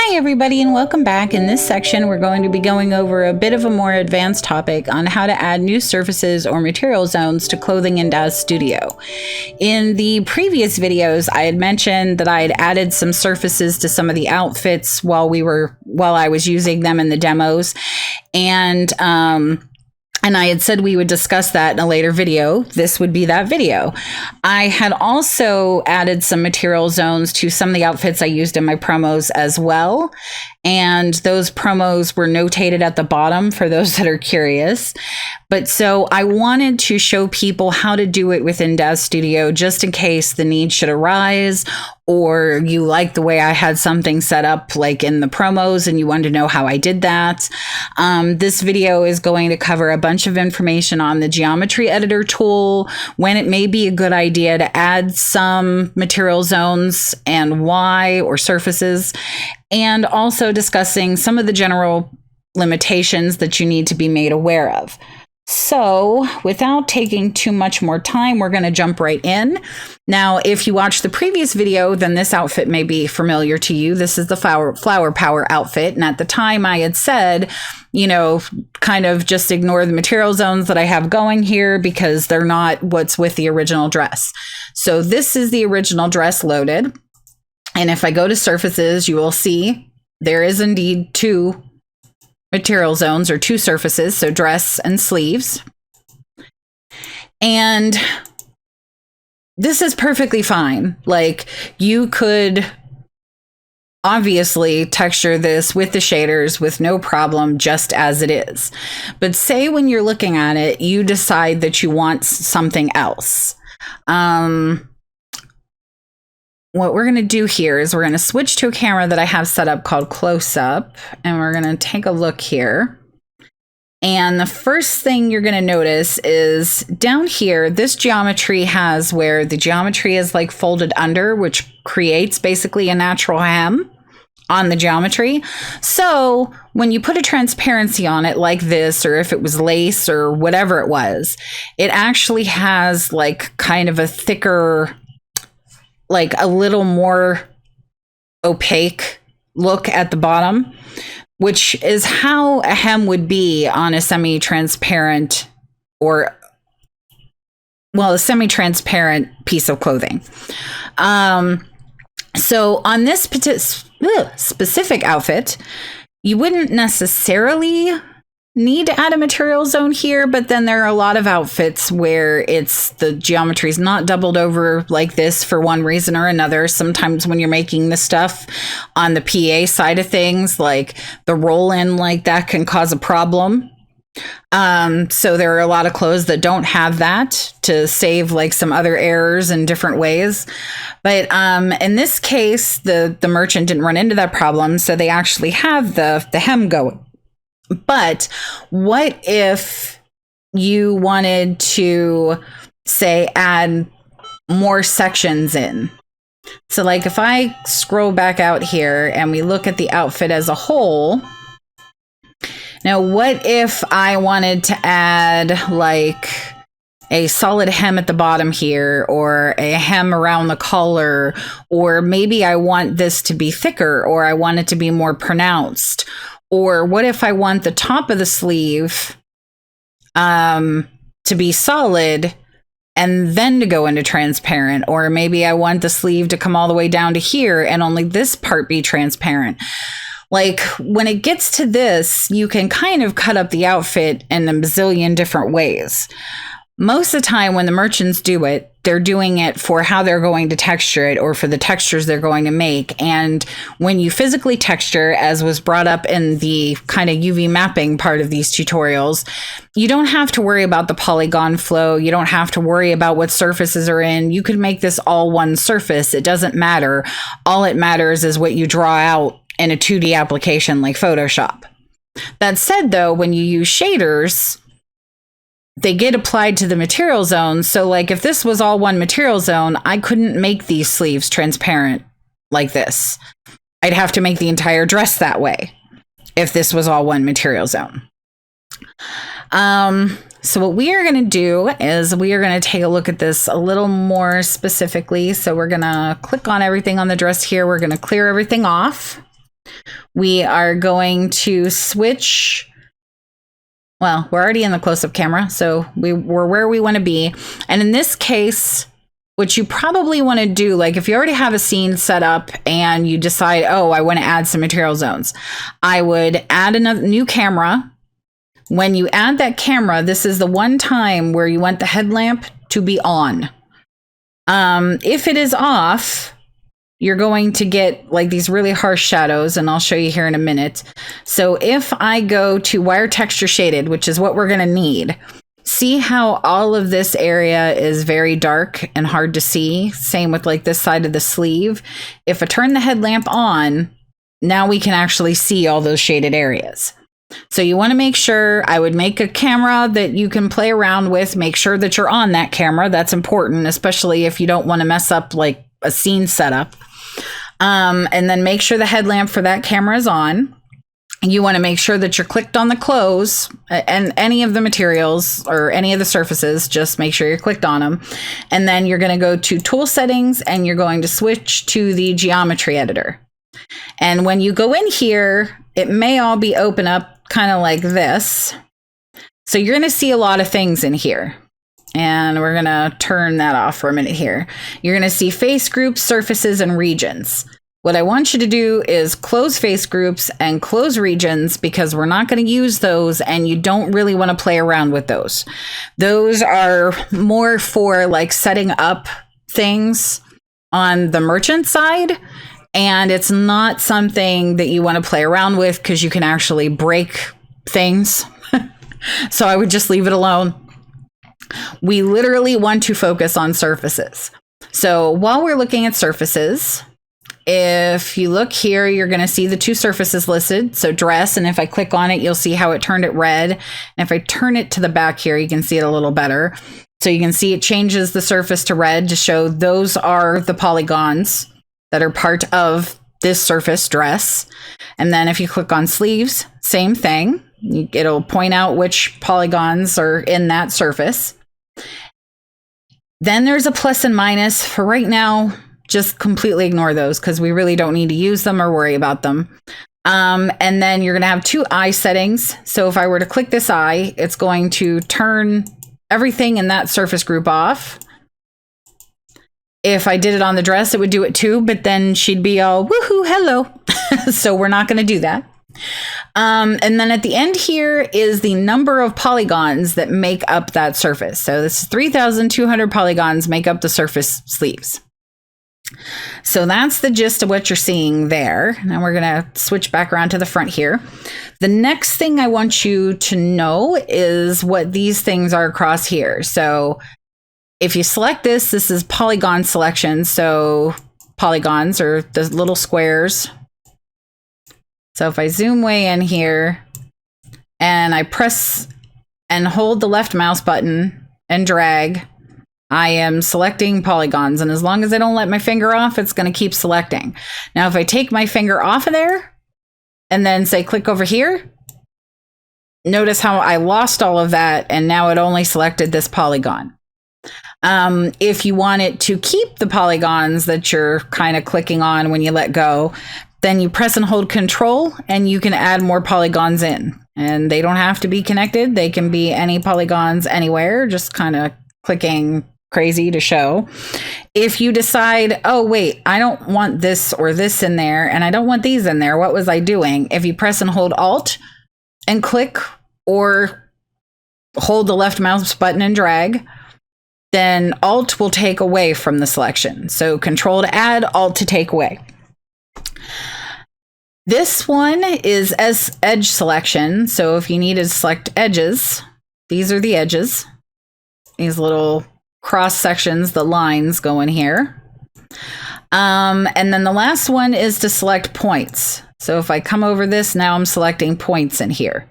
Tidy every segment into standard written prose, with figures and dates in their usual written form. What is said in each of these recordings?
Hi everybody and welcome back. In this section we're going to be going over a bit of a more advanced topic on how to add new surfaces or material zones to clothing in Daz Studio. In the previous videos I had mentioned that I had added some surfaces to some of the outfits while I was using them in the demos, and I had said we would discuss that in a later video. This would be that video. I had also added some material zones to some of the outfits I used in my promos as well. And those promos were notated at the bottom for those that are curious. But so I wanted to show people how to do it within Daz Studio just in case the need should arise, or you like the way I had something set up like in the promos and you wanted to know how I did that. This video is going to cover a bunch of information on the geometry editor tool, when it may be a good idea to add some material zones and why, or surfaces, and also discussing some of the general limitations that you need to be made aware of. So without taking too much more time, we're going to jump right in. Now, if you watched the previous video, then this outfit may be familiar to you. This is the flower power outfit. And at the time I had said, you know, kind of just ignore the material zones that I have going here because they're not what's with the original dress. So this is the original dress loaded. And if I go to surfaces, you will see there is indeed two material zones or two surfaces, so dress and sleeves. And this is perfectly fine. Like, you could obviously texture this with the shaders with no problem, just as it is. But say when you're looking at it, you decide that you want something else. What we're going to do here is we're going to switch to a camera that I have set up called close up, and we're going to take a look here. And the first thing you're going to notice is down here, this geometry has where the geometry is like folded under, which creates basically a natural hem on the geometry. So when you put a transparency on it like this, or if it was lace or whatever it was, it actually has like kind of a thicker, like a little more opaque look at the bottom, which is how a hem would be on a semi-transparent or, well, a semi-transparent piece of clothing. So on this specific outfit, you wouldn't necessarily need to add a material zone here, but then there are a lot of outfits where the geometry is not doubled over like this for one reason or another. Sometimes when you're making the stuff on the PA side of things, like the roll in like that can cause a problem. So there are a lot of clothes that don't have that to save like some other errors in different ways. But in this case, the merchant didn't run into that problem, so they actually have the hem going. But what if you wanted to, say, add more sections in? So like if I scroll back out here and we look at the outfit as a whole, now what if I wanted to add like a solid hem at the bottom here, or a hem around the collar, or maybe I want this to be thicker, or I want it to be more pronounced? Or what if I want the top of the sleeve to be solid and then to go into transparent? Or maybe I want the sleeve to come all the way down to here and only this part be transparent. Like, when it gets to this, you can kind of cut up the outfit in a bazillion different ways. Most of the time when the merchants do it, they're doing it for how they're going to texture it, or for the textures they're going to make. And when you physically texture, as was brought up in the kind of UV mapping part of these tutorials, you don't have to worry about the polygon flow. You don't have to worry about what surfaces are in. You could make this all one surface. It doesn't matter. All it matters is what you draw out in a 2D application like Photoshop. That said, though, when you use shaders, they get applied to the material zone. So like if this was all one material zone, I couldn't make these sleeves transparent like this. I'd have to make the entire dress that way if this was all one material zone. So what we are going to do is we are going to take a look at this a little more specifically. So we're going to click on everything on the dress here. We're going to clear everything off. We are going to switch. Well, we're already in the close-up camera, so we're where we want to be. And in this case, what you probably want to do, like if you already have a scene set up and you decide, oh, I want to add some material zones, I would add another new camera. When you add that camera, this is the one time where you want the headlamp to be on. If it is off, you're going to get like these really harsh shadows, and I'll show you here in a minute. So if I go to wire texture shaded, which is what we're going to need, see how all of this area is very dark and hard to see? Same with like this side of the sleeve. If I turn the headlamp on, now we can actually see all those shaded areas. So you want to make sure, I would make a camera that you can play around with. Make sure that you're on that camera. That's important, especially if you don't want to mess up like a scene setup. And then make sure the headlamp for that camera is on. You want to make sure that you're clicked on the clothes and any of the materials or any of the surfaces. Just make sure you're clicked on them. And then you're going to go to tool settings and you're going to switch to the geometry editor. And when you go in here, it may all be open up kind of like this. So you're going to see a lot of things in here. And we're going to turn that off for a minute here. You're going to see face groups, surfaces, and regions. What I want you to do is close face groups and close regions because we're not going to use those and you don't really want to play around with those. Those are more for like setting up things on the merchant side. And it's not something that you want to play around with because you can actually break things. So I would just leave it alone. We literally want to focus on surfaces. So while we're looking at surfaces, if you look here, you're going to see the two surfaces listed. So dress, and if I click on it, you'll see how it turned it red. And if I turn it to the back here, you can see it a little better. So you can see it changes the surface to red to show those are the polygons that are part of this surface dress. And then if you click on sleeves, same thing. It'll point out which polygons are in that surface. Then there's a plus and minus. For right now, just completely ignore those because we really don't need to use them or worry about them. And then you're going to have two eye settings. So if I were to click this eye, it's going to turn everything in that surface group off. If I did it on the dress, it would do it too, but then she'd be all, woohoo, hello. So we're not going to do that. And then at the end here is the number of polygons that make up that surface. So this is 3,200 polygons make up the surface sleeves. So that's the gist of what you're seeing there. Now we're going to switch back around to the front here. The next thing I want you to know is what these things are across here. So if you select this, this is polygon selection. So polygons are the little squares. So if I zoom way in here and I press and hold the left mouse button and drag, I am selecting polygons. And as long as I don't let my finger off, it's going to keep selecting. Now, if I take my finger off of there and then say click over here, notice how I lost all of that. And now it only selected this polygon. If you want it to keep the polygons that you're kind of clicking on when you let go, then you press and hold Control and you can add more polygons in. And they don't have to be connected. They can be any polygons anywhere, just kind of clicking crazy to show. If you decide, oh, wait, I don't want this or this in there, and I don't want these in there, what was I doing? If you press and hold Alt and click or hold the left mouse button and drag, then Alt will take away from the selection. So Control to add, Alt to take away. This one is as edge selection. So if you need to select edges, these are the edges. These little cross sections, the lines go in here. And then the last one is to select points. So if I come over this, now I'm selecting points in here.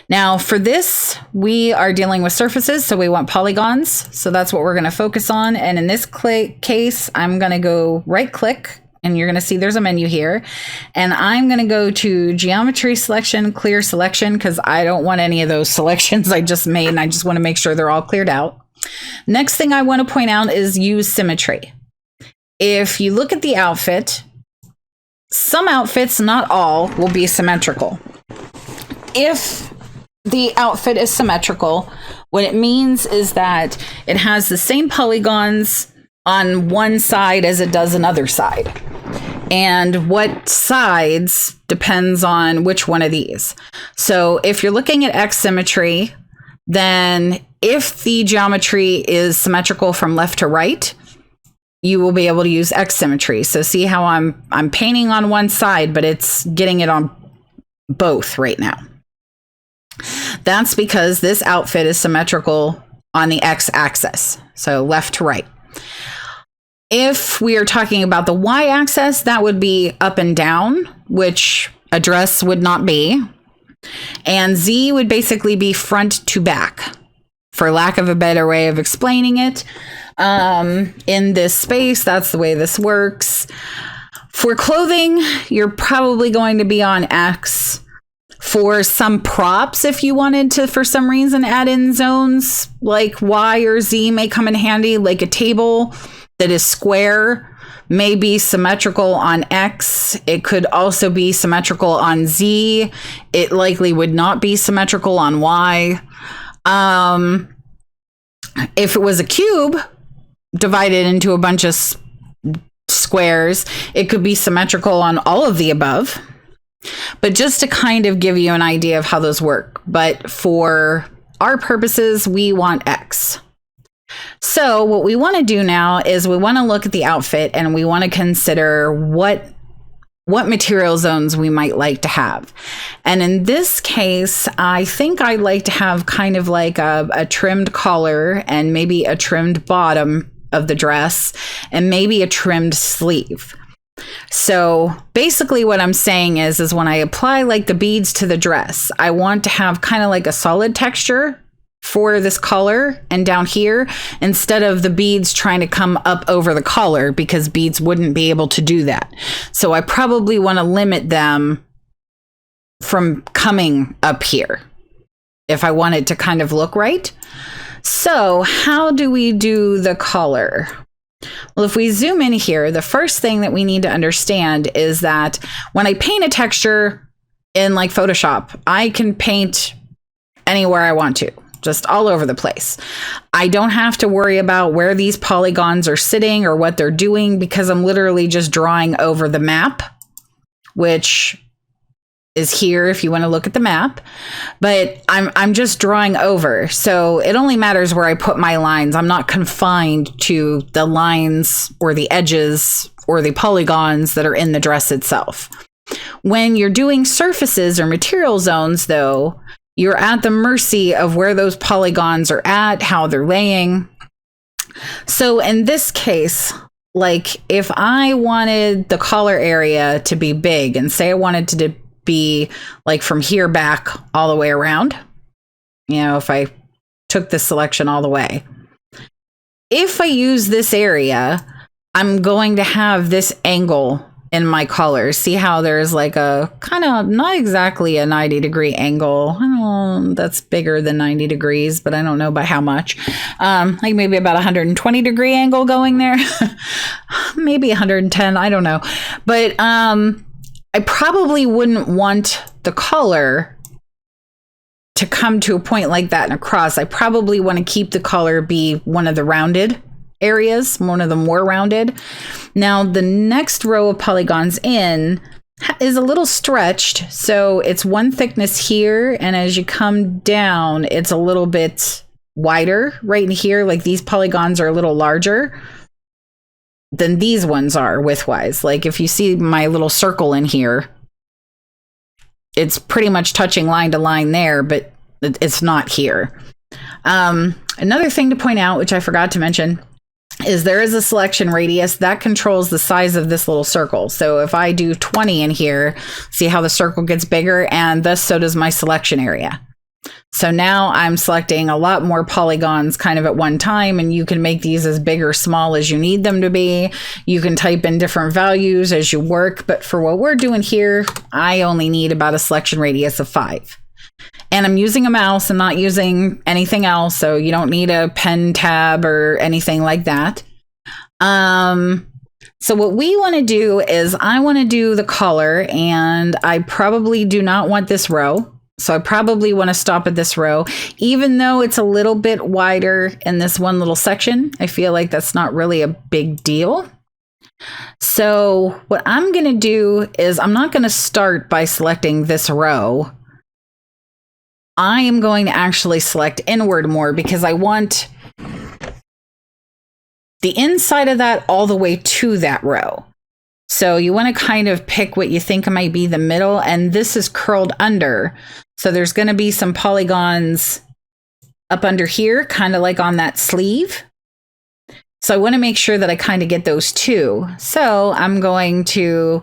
Now for this, we are dealing with surfaces, so we want polygons. So that's what we're going to focus on. And in this case, I'm going to go right click and you're going to see there's a menu here. And I'm going to go to geometry selection, clear selection, because I don't want any of those selections I just made, and I just want to make sure they're all cleared out. Next thing I want to point out is use symmetry. If you look at the outfit, some outfits, not all, will be symmetrical. If the outfit is symmetrical, what it means is that it has the same polygons on one side as it does another side. And what sides depends on which one of these. So if you're looking at X symmetry, then if the geometry is symmetrical from left to right, you will be able to use X symmetry. So see how I'm painting on one side, but it's getting it on both right now. That's because this outfit is symmetrical on the X axis, so left to right. If we are talking about the Y axis, that would be up and down, which a dress would not be. And Z would basically be front to back, for lack of a better way of explaining it. In this space, that's the way this works. For clothing, you're probably going to be on X. For some props, if you wanted to, for some reason, add in zones, like Y or Z may come in handy, like a table that is square may be symmetrical on X. It could also be symmetrical on Z. It likely would not be symmetrical on Y. If it was a cube divided into a bunch of squares, it could be symmetrical on all of the above. But just to kind of give you an idea of how those work. But for our purposes, we want X. So what we want to do now is we want to look at the outfit and we want to consider what material zones we might like to have. And in this case, I think I'd like to have kind of like a trimmed collar and maybe a trimmed bottom of the dress and maybe a trimmed sleeve. So basically what I'm saying is when I apply like the beads to the dress, I want to have kind of like a solid texture for this collar and down here, instead of the beads trying to come up over the collar, because beads wouldn't be able to do that. So I probably want to limit them from coming up here if I want it to kind of look right. So how do we do the collar? Well, if we zoom in here, the first thing that we need to understand is that when I paint a texture in like Photoshop, I can paint anywhere I want to, just all over the place. I don't have to worry about where these polygons are sitting or what they're doing, because I'm literally just drawing over the map, which is here if you want to look at the map, but I'm just drawing over. So it only matters where I put my lines. I'm not confined to the lines or the edges or the polygons that are in the dress itself. When you're doing surfaces or material zones, though, you're at the mercy of where those polygons are at, how they're laying. So in this case, like if I wanted the collar area to be big, and say I wanted to be like from here back all the way around, you know, if I took this selection all the way, if I use this area, I'm going to have this angle in my colors. See how there's like a kind of not exactly a 90-degree angle. That's bigger than 90 degrees, but I don't know by how much. Like maybe about 120-degree angle going there. Maybe 110, I don't know. But I probably wouldn't want the color to come to a point like that and across. I probably want to keep the color be one of the rounded areas, one of the more rounded. Now, the next row of polygons in is a little stretched. So it's one thickness here. And as you come down, it's a little bit wider right in here. Like these polygons are a little larger than these ones are widthwise. Like if you see my little circle in here, it's pretty much touching line to line there, but it's not here. Another thing to point out, which I forgot to mention, is there is a selection radius that controls the size of this little circle. So if I do 20 in here, see how the circle gets bigger, and thus so does my selection area. So now I'm selecting a lot more polygons kind of at one time, and you can make these as big or small as you need them to be. You can type in different values as you work, but for what we're doing here, I only need about a selection radius of 5. And I'm using a mouse, I'm not using anything else, so you don't need a pen tab or anything like that. So what we want to do is I want to do the color, and I probably do not want this row. So I probably want to stop at this row, even though it's a little bit wider in this one little section. I feel like that's not really a big deal. So what I'm going to do is I'm not going to start by selecting this row. I am going to actually select inward more because I want the inside of that all the way to that row. So you want to kind of pick what you think might be the middle, and this is curled under. So there's going to be some polygons up under here, kind of like on that sleeve. So I want to make sure that I kind of get those too. So I'm going to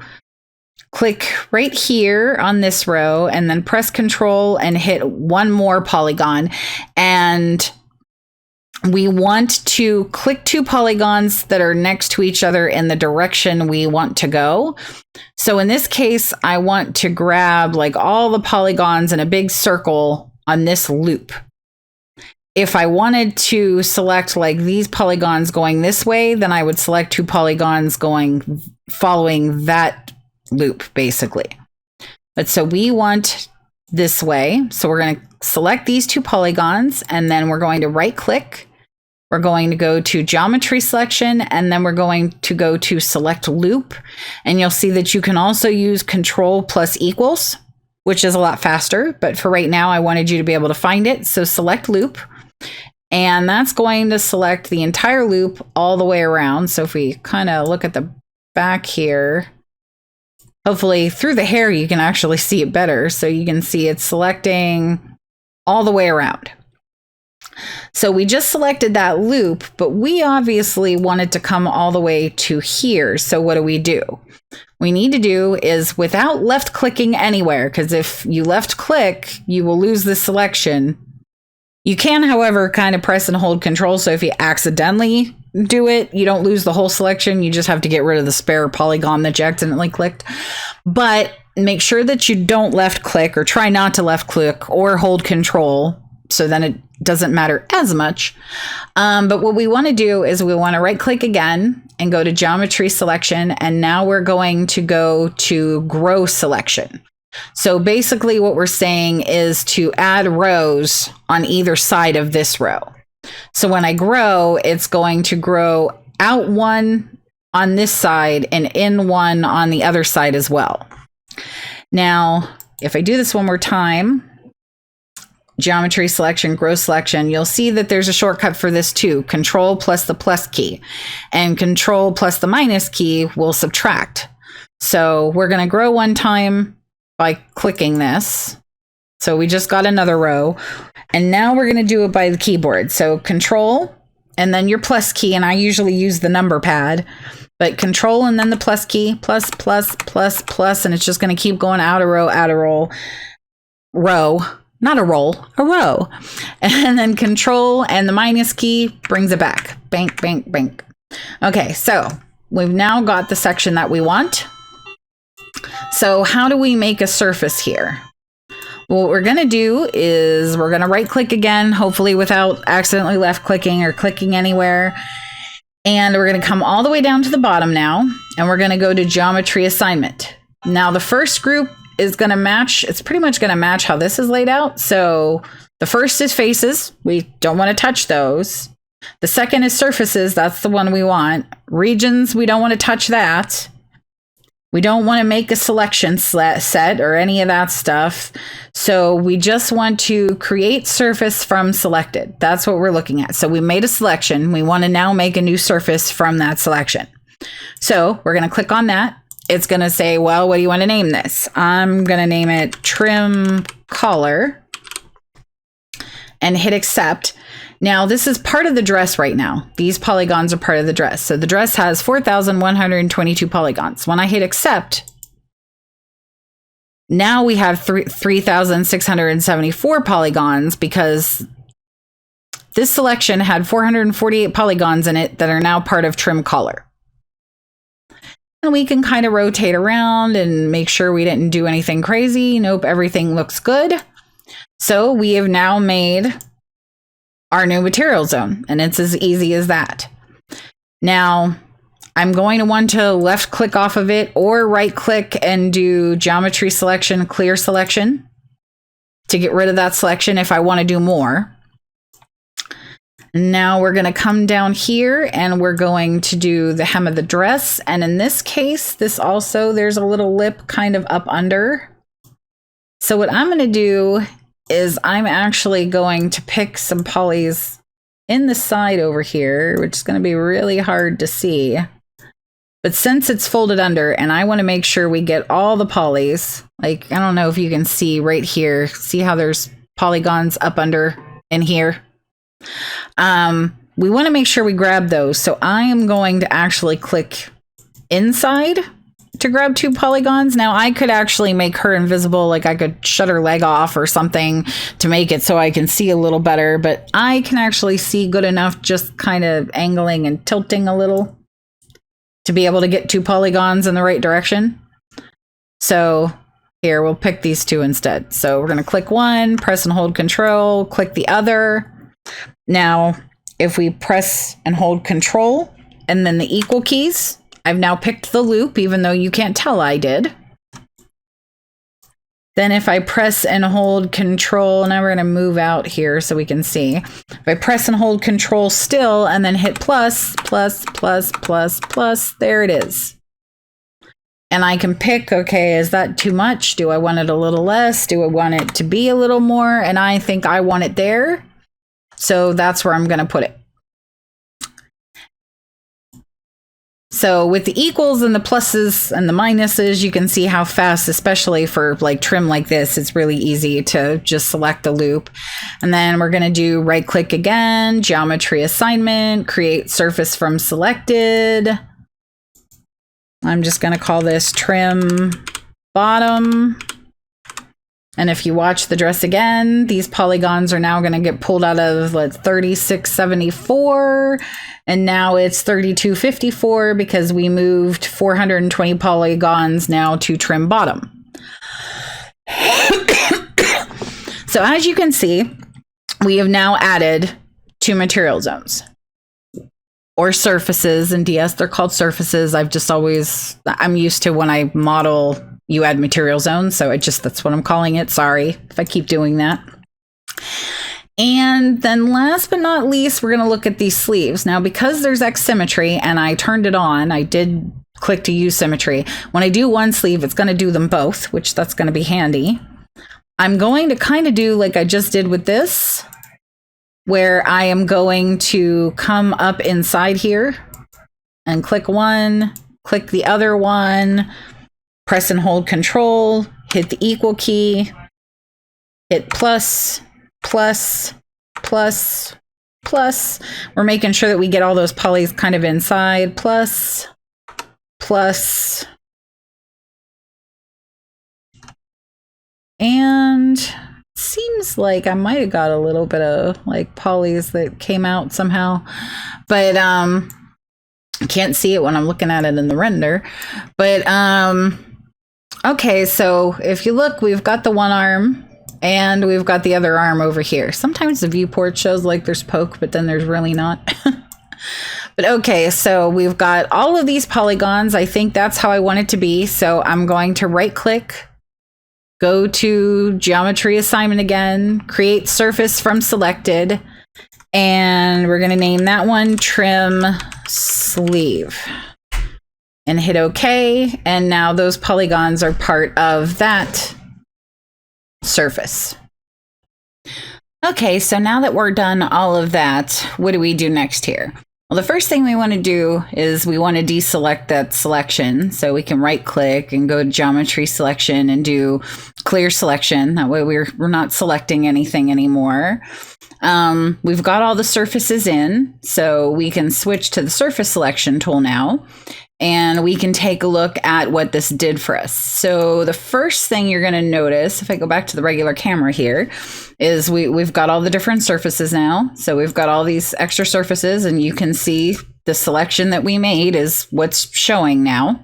click right here on this row and then press Control and hit one more polygon. And we want to click 2 polygons that are next to each other in the direction we want to go. So in this case, I want to grab like all the polygons in a big circle on this loop. If I wanted to select like these polygons going this way, then I would select 2 polygons going following that loop basically. But so we want this way. So we're going to select these 2 polygons, and then we're going to right click. We're going to go to geometry selection, and then we're going to go to select loop. And you'll see that you can also use Control plus equals, which is a lot faster. But for right now, I wanted you to be able to find it. So select loop, and that's going to select the entire loop all the way around. So if we kind of look at the back here, hopefully through the hair, you can actually see it better. So you can see it's selecting all the way around. So we just selected that loop, but we obviously want it to come all the way to here. So what do? We need to do is without left clicking anywhere, because if you left click, you will lose the selection. You can, however, kind of press and hold Control. So if you accidentally do it, you don't lose the whole selection. You just have to get rid of the spare polygon that you accidentally clicked. But make sure that you don't left click, or try not to left click or hold Control. So then it doesn't matter as much. But what we want to do is we want to right click again and go to geometry selection. And now we're going to go to grow selection. So basically what we're saying is to add rows on either side of this row. So when I grow, it's going to grow out one on this side and in one on the other side as well. Now, if I do this one more time, geometry selection, grow selection, you'll see that there's a shortcut for this too. Control plus the plus key, and Control plus the minus key will subtract. So we're going to grow one time by clicking this. So we just got another row, and now we're going to do it by the keyboard. So Control and then your plus key, and I usually use the number pad, but Control and then the plus key, plus, plus, plus, plus, and it's just going to keep going out a row, row. Not a roll, a row. And then Control and the minus key brings it back. Bank, bank, bank. Okay, so we've now got the section that we want. So how do we make a surface here? Well, what we're going to do is we're going to right click again, hopefully without accidentally left clicking or clicking anywhere. And we're going to come all the way down to the bottom now, and we're going to go to geometry assignment. Now the first group is going to match, it's pretty much going to match how this is laid out. So the first is faces. We don't want to touch those. The second is surfaces. That's the one we want. Regions, we don't want to touch that. We don't want to make a selection set or any of that stuff. So we just want to create surface from selected. That's what we're looking at. So we made a selection. We want to now make a new surface from that selection. So we're going to click on that. It's going to say, well, what do you want to name this? I'm going to name it trim color and hit accept. Now, this is part of the dress right now. These polygons are part of the dress. So the dress has 4,122 polygons. When I hit accept, now we have 3,674 polygons because this selection had 448 polygons in it that are now part of trim color. And we can kind of rotate around and make sure we didn't do anything crazy. Nope, everything looks good. So we have now made our new material zone, and it's as easy as that. Now, I'm going to want to left click off of it or right click and do geometry selection, clear selection to get rid of that selection if I want to do more. Now we're going to come down here and we're going to do the hem of the dress. And in this case, there's a little lip kind of up under. So what I'm going to do is I'm actually going to pick some polys in the side over here, which is going to be really hard to see. But since it's folded under and I want to make sure we get all the polys, like, I don't know if you can see right here, see how there's polygons up under in here? We want to make sure we grab those. So I am going to actually click inside to grab 2 polygons. Now I could actually make her invisible, like I could shut her leg off or something to make it so I can see a little better, but I can actually see good enough just kind of angling and tilting a little to be able to get 2 polygons in the right direction. So here, we'll pick these 2 instead. So we're going to click one, press and hold Control, click the other. Now, if we press and hold Control and then the equal keys, I've now picked the loop, even though you can't tell I did. Then if I press and hold Control, now we're going to move out here so we can see. If I press and hold Control still and then hit plus, plus, plus, plus, plus, there it is. And I can pick, okay, is that too much? Do I want it a little less? Do I want it to be a little more? And I think I want it there. So that's where I'm going to put it. So with the equals and the pluses and the minuses, you can see how fast, especially for like trim like this, it's really easy to just select the loop. And then we're going to do right click again, geometry assignment, create surface from selected. I'm just going to call this trim bottom. And if you watch the dress again, these polygons are now going to get pulled out of 3674. And now it's 3254 because we moved 420 polygons now to trim bottom. So as you can see, we have now added 2 material zones. Or surfaces. In DS, they're called surfaces. I'm used to when I model, you add material zones. So that's what I'm calling it. Sorry if I keep doing that. And then last but not least, we're going to look at these sleeves. Now, because there's X symmetry and I turned it on, I did click to use symmetry. When I do one sleeve, it's going to do them both, which that's going to be handy. I'm going to kind of do like I just did with this, where I am going to come up inside here and click one, click the other one, press and hold Control, hit the equal key, hit plus, plus, plus, plus. We're making sure that we get all those polys kind of inside, plus, plus, and seems like I might have got a little bit of like polys that came out somehow, but can't see it when I'm looking at it in the render. But okay, so if you look, we've got the one arm and we've got the other arm over here. Sometimes the viewport shows like there's poke, but then there's really not. But okay, so we've got all of these polygons. I think that's how I want it to be. So I'm going to right click, go to geometry assignment again, create surface from selected, and we're going to name that one trim sleeve and hit OK. And now those polygons are part of that surface. Okay, so now that we're done all of that, what do we do next here? Well, the first thing we want to do is we want to deselect that selection. So we can right click and go to geometry selection and do clear selection. That way we're not selecting anything anymore. We've got all the surfaces in, so we can switch to the surface selection tool now. and we can take a look at what this did for us. So the first thing you're going to notice, if I go back to the regular camera here, is we've got all the different surfaces now. So we've got all these extra surfaces, and you can see the selection that we made is what's showing now.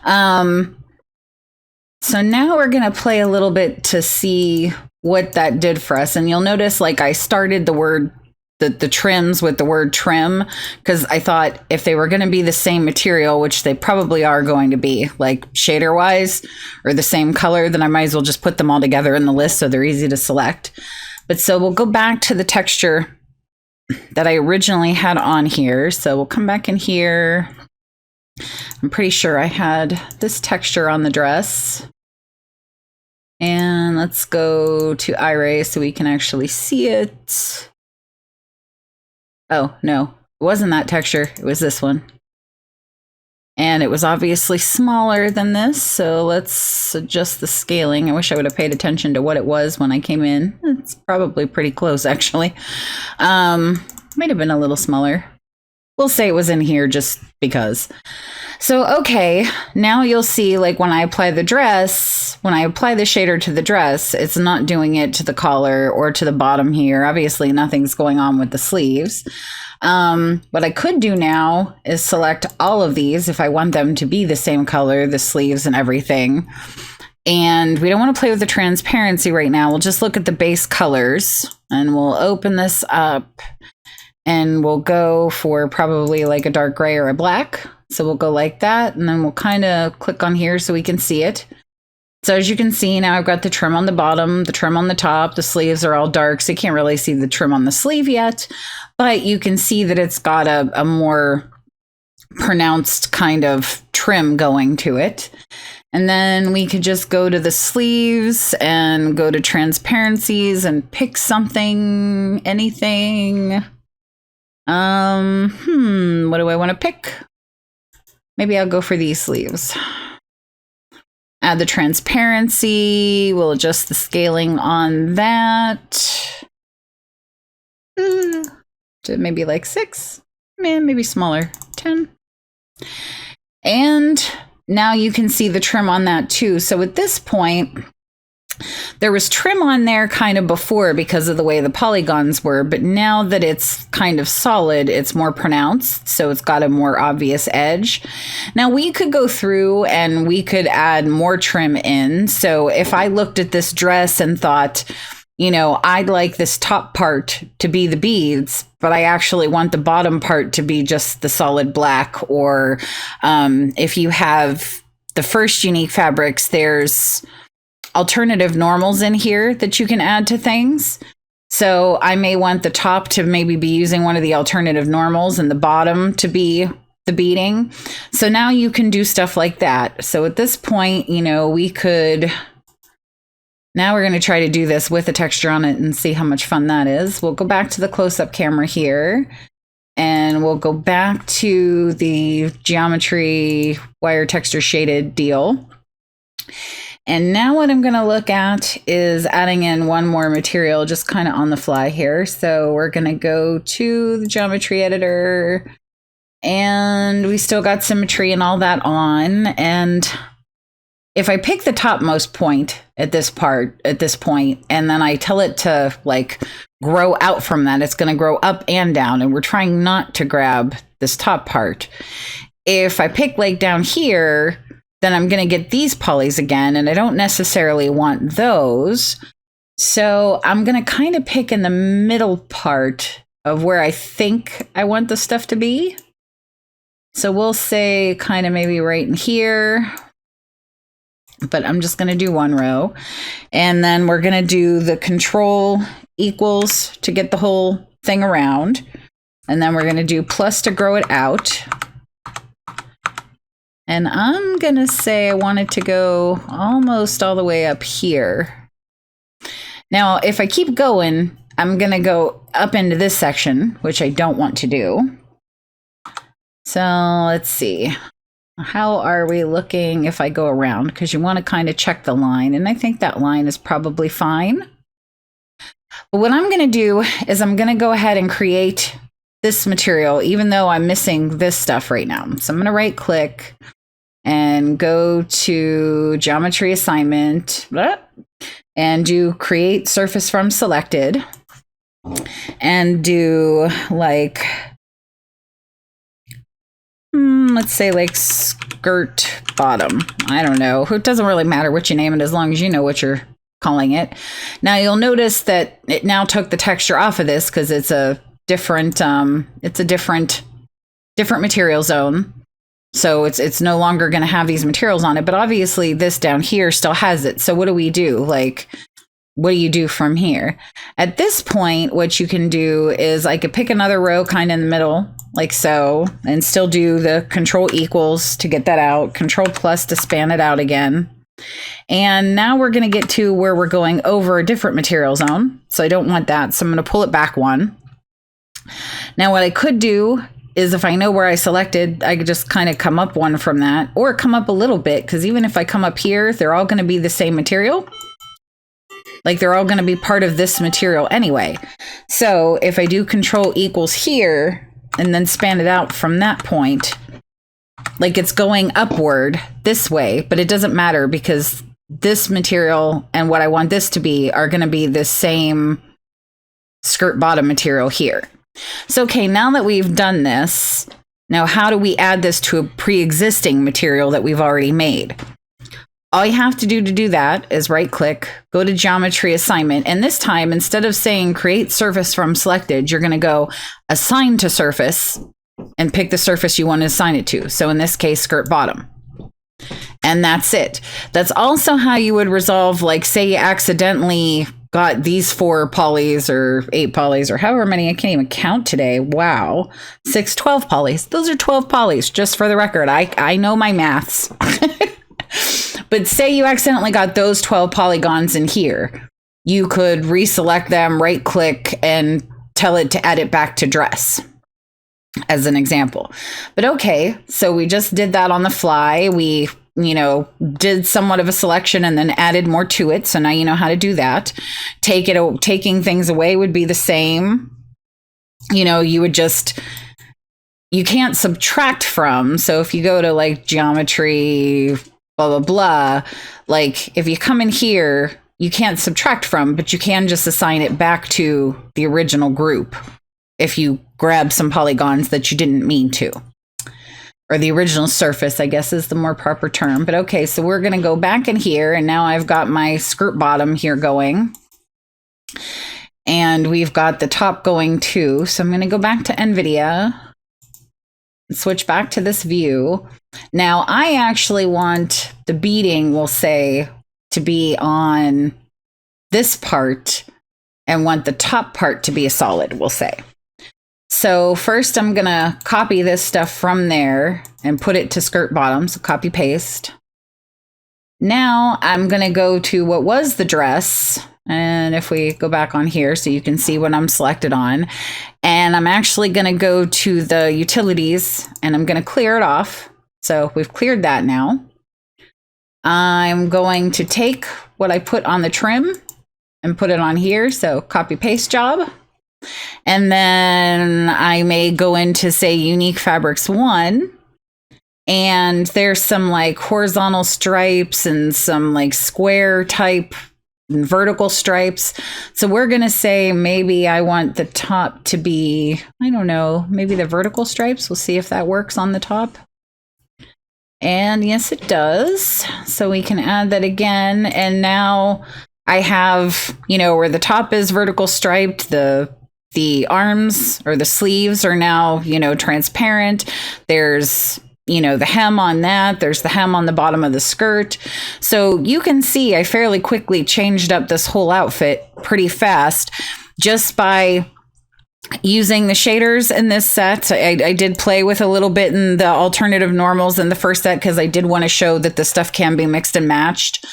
So now we're going to play a little bit to see what that did for us. And you'll notice, like, I started the trims with the word trim, because I thought if they were going to be the same material, which they probably are going to be, like shader wise, or the same color, then I might as well just put them all together in the list so they're easy to select. But so we'll go back to the texture that I originally had on here. So we'll come back in here. I'm pretty sure I had this texture on the dress. And let's go to iRay so we can actually see it. Oh, no, it wasn't that texture. It was this one. And it was obviously smaller than this. So let's adjust the scaling. I wish I would have paid attention to what it was when I came in. It's probably pretty close, actually. Might have been a little smaller. We'll say it was in here just because. So, okay, now you'll see, like, when I apply the dress, when I apply the shader to the dress, it's not doing it to the collar or to the bottom here. Obviously, nothing's going on with the sleeves. What I could do now is select all of these if I want them to be the same color, the sleeves and everything. And we don't want to play with the transparency right now. We'll just look at the base colors, and we'll open this up, and we'll go for probably like a dark gray or a black. So we'll go like that, and then we'll kind of click on here so we can see it. So as you can see, now I've got the trim on the bottom, the trim on the top, the sleeves are all dark, so you can't really see the trim on the sleeve yet, but you can see that it's got a more pronounced kind of trim going to it. And then we could just go to the sleeves and go to transparencies and pick something, anything. What do I want to pick? Maybe I'll go for these sleeves. Add the transparency. We'll adjust the scaling on that. To maybe like 6. Maybe smaller. 10. And now you can see the trim on that too. So at this point, there was trim on there kind of before because of the way the polygons were, but now that it's kind of solid, it's more pronounced, so it's got a more obvious edge. Now we could go through and we could add more trim in. So if I looked at this dress and thought, you know, I'd like this top part to be the beads, but I actually want the bottom part to be just the solid black, or if you have the first unique fabrics, there's alternative normals in here that you can add to things. So I may want the top to maybe be using one of the alternative normals and the bottom to be the beading. So now you can do stuff like that. So at this point, you know, we could, now we're going to try to do this with a texture on it and see how much fun that is. We'll go back to the close-up camera here, and we'll go back to the geometry wire texture shaded deal. And now what I'm going to look at is adding in one more material just kind of on the fly here. So we're going to go to the geometry editor, and we still got symmetry and all that on. And if I pick the topmost point at this point, and then I tell it to like grow out from that, it's going to grow up and down. And we're trying not to grab this top part. If I pick like down here, then I'm going to get these polys again, and I don't necessarily want those. So I'm going to kind of pick in the middle part of where I think I want the stuff to be. So we'll say kind of maybe right in here, but I'm just going to do one row. And then we're going to do the control equals to get the whole thing around. And then we're going to do plus to grow it out. And I'm going to say I want it to go almost all the way up here. Now, if I keep going, I'm going to go up into this section, which I don't want to do. So let's see. How are we looking if I go around? Because you want to kind of check the line. And I think that line is probably fine. But what I'm going to do is I'm going to go ahead and create this material, even though I'm missing this stuff right now. So I'm going to right click and go to geometry assignment and do create surface from selected and do like, let's say like skirt bottom. I don't know. It doesn't really matter what you name it as long as you know what you're calling it. Now you'll notice that it now took the texture off of this because it's a different different material zone. So it's no longer going to have these materials on it, but obviously this down here still has it. So what do we do? Like, what do you do from here? At this point, what you can do is I could pick another row kind of in the middle, like so, and still do the control equals to get that out, control plus to span it out again. And now we're going to get to where we're going over a different material zone. So I don't want that. So I'm going to pull it back one. Now what I could do is if I know where I selected, I could just kind of come up one from that or come up a little bit. Because even if I come up here, they're all going to be the same material. Like they're all going to be part of this material anyway. So if I do control equals here and then span it out from that point, like it's going upward this way, but it doesn't matter because this material and what I want this to be are going to be the same skirt bottom material here. So, okay, now that we've done this, now how do we add this to a pre-existing material that we've already made? All you have to do that is right click, go to geometry assignment. And this time, instead of saying create surface from selected, you're going to go assign to surface and pick the surface you want to assign it to. So in this case, skirt bottom. And that's it. That's also how you would resolve, like, say you accidentally got these 4 polys or 8 polys or however many, I can't even count today. Wow. 12 polys. Those are 12 polys, just for the record. I know my maths. But say you accidentally got those 12 polygons in here. You could reselect them, right click, and tell it to add it back to dress, as an example. But okay, so we just did that on the fly. We, did somewhat of a selection and then added more to it. So now you know how to do that. Taking things away would be the same. You would just, you can't subtract from. So if you go to like geometry, blah, blah, blah, like if you come in here, you can't subtract from, but you can just assign it back to the original group if you grab some polygons that you didn't mean to. Or the original surface, I guess, is the more proper term. But okay, so we're going to go back in here, and now I've got my skirt bottom here going. And we've got the top going too. So I'm going to go back to NVIDIA and switch back to this view. Now, I actually want the beading, we'll say, to be on this part and want the top part to be a solid, we'll say. So first I'm going to copy this stuff from there and put it to skirt bottom. So copy paste. Now I'm going to go to what was the dress. And if we go back on here so you can see what I'm selected on. And I'm actually going to go to the utilities and I'm going to clear it off. So we've cleared that now. I'm going to take what I put on the trim and put it on here. So copy paste job. And then I may go into, say, unique fabrics 1. And there's some like horizontal stripes and some like square type and vertical stripes. So we're going to say maybe I want the top to be, I don't know, maybe the vertical stripes. We'll see if that works on the top. And yes, it does. So we can add that again. And now I have, where the top is vertical striped, the arms or the sleeves are now, transparent. There's, the hem on that. There's the hem on the bottom of the skirt. So you can see I fairly quickly changed up this whole outfit pretty fast just by using the shaders in this set. I did play with a little bit in the alternative normals in the first set because I did want to show that the stuff can be mixed and matched.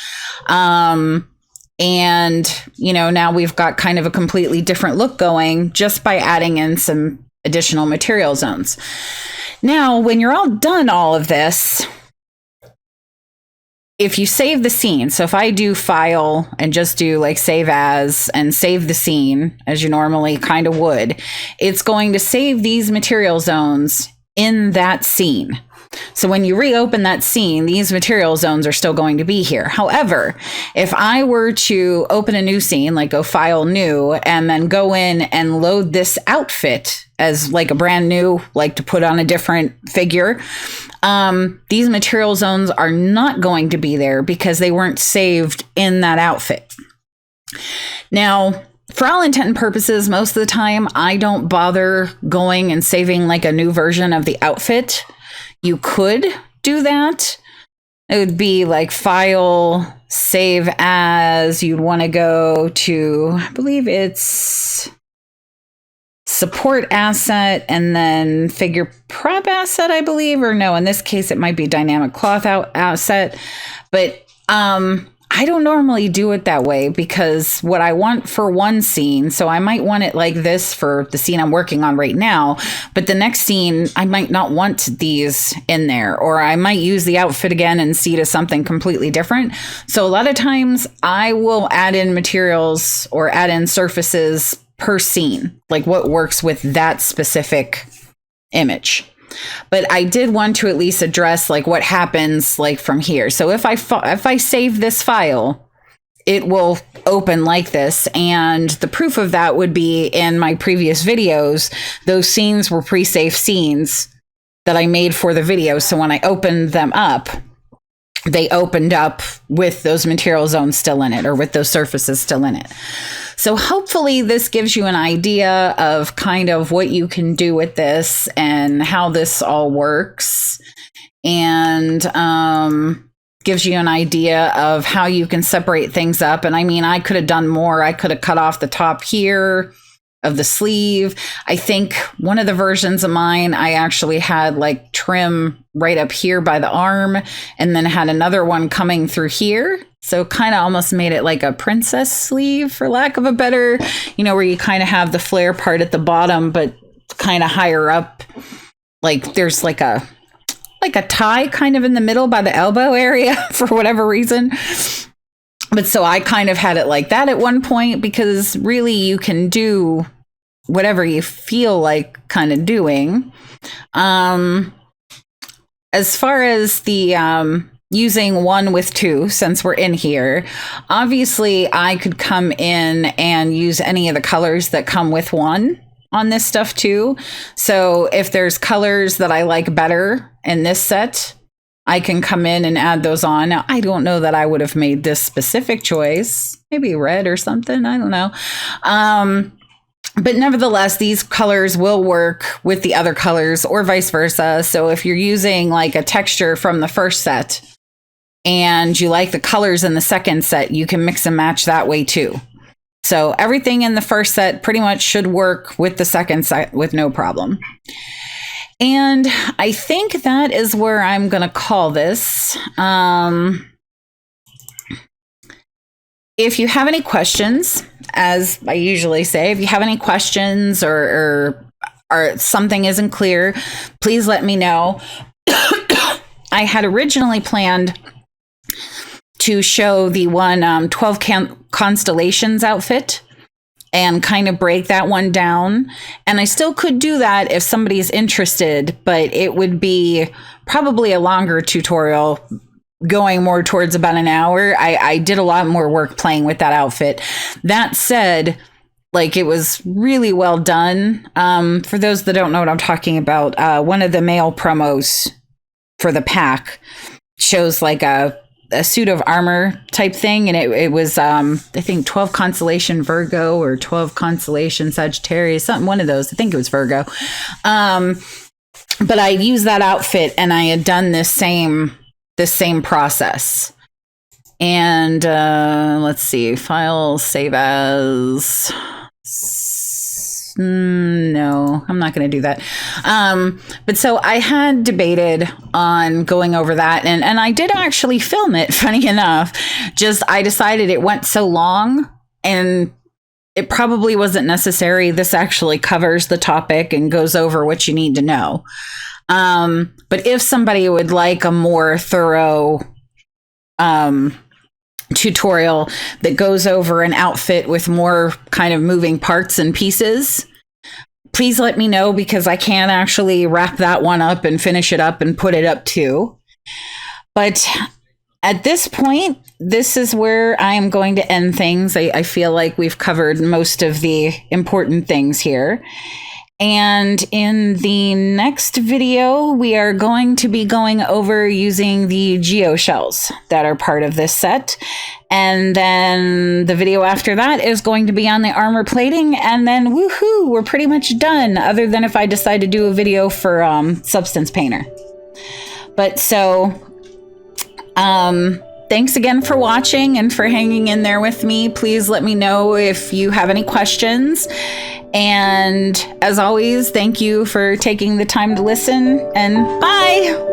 And, now we've got kind of a completely different look going just by adding in some additional material zones. Now, when you're all done all of this, if you save the scene, so if I do file and just do like save as and save the scene as you normally kind of would, it's going to save these material zones in that scene. So when you reopen that scene, these material zones are still going to be here. However, if I were to open a new scene, like go file new, and then go in and load this outfit as like a brand new, like to put on a different figure, these material zones are not going to be there because they weren't saved in that outfit. Now, for all intent and purposes, most of the time, I don't bother going and saving like a new version of the outfit. You could do that. It would be like file, save as. You'd want to go to, I believe it's support asset and then figure prep asset, I believe, or no, in this case, it might be dynamic cloth asset. But I don't normally do it that way because what I want for one scene, so I might want it like this for the scene I'm working on right now, but the next scene, I might not want these in there, or I might use the outfit again and see to something completely different. So a lot of times I will add in materials or add in surfaces per scene, like what works with that specific image. But I did want to at least address like what happens like from here. So if I save this file, it will open like this. And the proof of that would be in my previous videos. Those scenes were pre-saved scenes that I made for the video. So when I opened them up, they opened up with those material zones still in it, or with those surfaces still in it. So hopefully this gives you an idea of kind of what you can do with this and how this all works, and gives you an idea of how you can separate things up. And I mean, I could have done more. I could have cut off the top here of the sleeve. I think one of the versions of mine, I actually had like trim right up here by the arm, and then had another one coming through here. So kind of almost made it like a princess sleeve, for lack of a better, where you kind of have the flare part at the bottom, but kind of higher up. Like there's like a tie kind of in the middle by the elbow area for whatever reason. But so I kind of had it like that at one point, because really you can do whatever you feel like kind of doing. As far as the using one with two, since we're in here, obviously I could come in and use any of the colors that come with one on this stuff too. So if there's colors that I like better in this set, I can come in and add those on. Now, I don't know that I would have made this specific choice, maybe red or something. I don't know. But nevertheless, these colors will work with the other colors or vice versa. So if you're using like a texture from the first set and you like the colors in the second set, you can mix and match that way too. So everything in the first set pretty much should work with the second set with no problem. And I think that is where I'm going to call this. If you have any questions, as I usually say, if you have any questions or something isn't clear, please let me know. I had originally planned to show the one 12 constellations outfit and kind of break that one down. And I still could do that if somebody's interested, but it would be probably a longer tutorial, going more towards about an hour. I did a lot more work playing with that outfit. That said, like, it was really well done. For those that don't know what I'm talking about, one of the male promos for the pack shows like a suit of armor type thing, and it was I think 12 constellation Virgo or 12 constellation Sagittarius, something, one of those. I think it was Virgo. But I used that outfit and I had done this same process. And let's see, file, save as. No, I'm not going to do that. But so I had debated on going over that, and I did actually film it, funny enough. Just I decided it went so long and it probably wasn't necessary. This actually covers the topic and goes over what you need to know. But if somebody would like a more thorough tutorial that goes over an outfit with more kind of moving parts and pieces, please let me know, because I can actually wrap that one up and finish it up and put it up too. But at this point, this is where I am going to end things. I feel like we've covered most of the important things here. And in the next video, we are going to be going over using the geoshells that are part of this set. And then the video after that is going to be on the armor plating. And then woohoo, we're pretty much done, other than if I decide to do a video for Substance Painter. But so, thanks again for watching and for hanging in there with me. Please let me know if you have any questions. And as always, thank you for taking the time to listen, and bye!